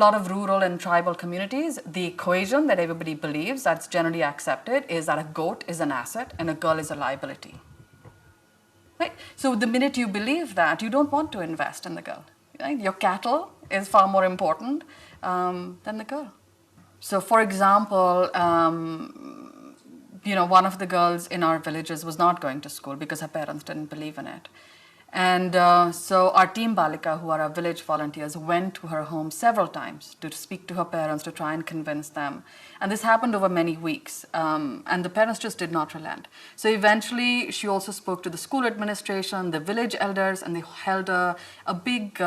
lot of rural and tribal communities, the equation that everybody believes, that's generally accepted, is that a goat is an asset and a girl is a liability. Right? So the minute you believe that, you don't want to invest in the girl. Right? Your cattle is far more important than the girl. So for example, one of the girls in our villages was not going to school because her parents didn't believe in it. And so our Team Balika, who are our village volunteers, went to her home several times to speak to her parents, to try and convince them. And this happened over many weeks. And the parents just did not relent. So eventually, she also spoke to the school administration, the village elders, and they held a big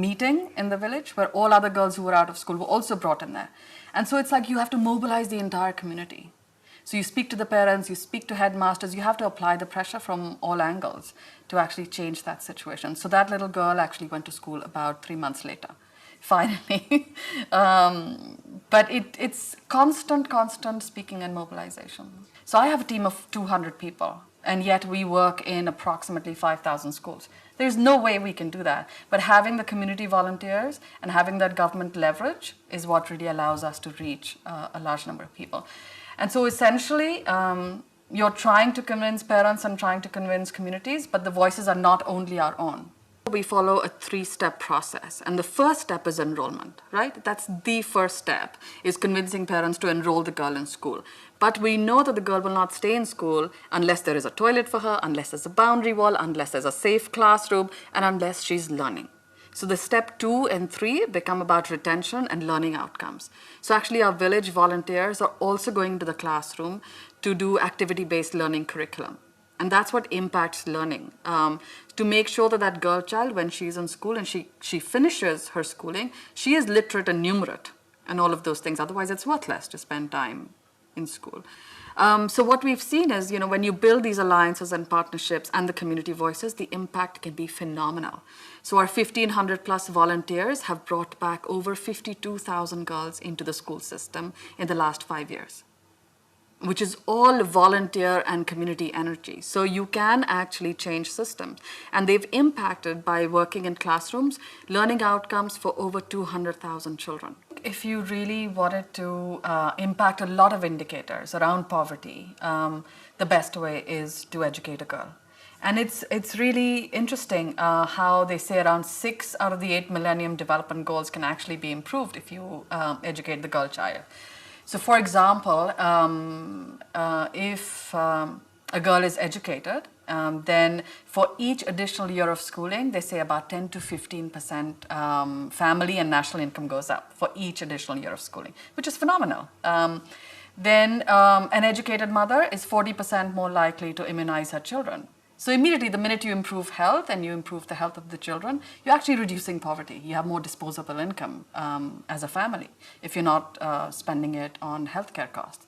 meeting in the village where all other girls who were out of school were also brought in there. And so it's like you have to mobilize the entire community. So you speak to the parents, you speak to headmasters, you have to apply the pressure from all angles to actually change that situation. So that little girl actually went to school about 3 months later, finally. But it's constant speaking and mobilization. So I have a team of 200 people, and yet we work in approximately 5,000 schools. There's no way we can do that. But having the community volunteers and having that government leverage is what really allows us to reach a large number of people. And so essentially, you're trying to convince parents and trying to convince communities, but the voices are not only our own. We follow a 3-step process, and the first step is enrollment, right? That's the first step, is convincing parents to enroll the girl in school. But we know that the girl will not stay in school unless there is a toilet for her, unless there's a boundary wall, unless there's a safe classroom, and unless she's learning. So the step 2 and 3 become about retention and learning outcomes. So actually our village volunteers are also going to the classroom to do activity-based learning curriculum. And that's what impacts learning. To make sure that that girl child, when she's in school and she finishes her schooling, she is literate and numerate and all of those things. Otherwise, it's worthless to spend time in school. So what we've seen is, when you build these alliances and partnerships and the community voices, the impact can be phenomenal. So our 1,500 plus volunteers have brought back over 52,000 girls into the school system in the last 5 years, which is all volunteer and community energy. So you can actually change systems. And they've impacted, by working in classrooms, learning outcomes for over 200,000 children. If you really wanted to impact a lot of indicators around poverty, the best way is to educate a girl. And it's really interesting how they say around 6 out of the 8 Millennium Development Goals can actually be improved if you educate the girl child. So for example, if a girl is educated, then for each additional year of schooling, they say about 10 to 15% family and national income goes up for each additional year of schooling, which is phenomenal. Then an educated mother is 40% more likely to immunize her children. So immediately, the minute you improve health and you improve the health of the children, you're actually reducing poverty. You have more disposable income as a family if you're not spending it on healthcare costs.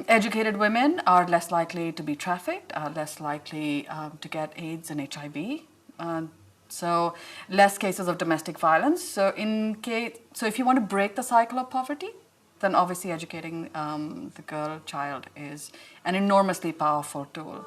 Educated women are less likely to be trafficked, are less likely to get AIDS and HIV. So less cases of domestic violence. So if you want to break the cycle of poverty, then obviously educating the girl child is an enormously powerful tool.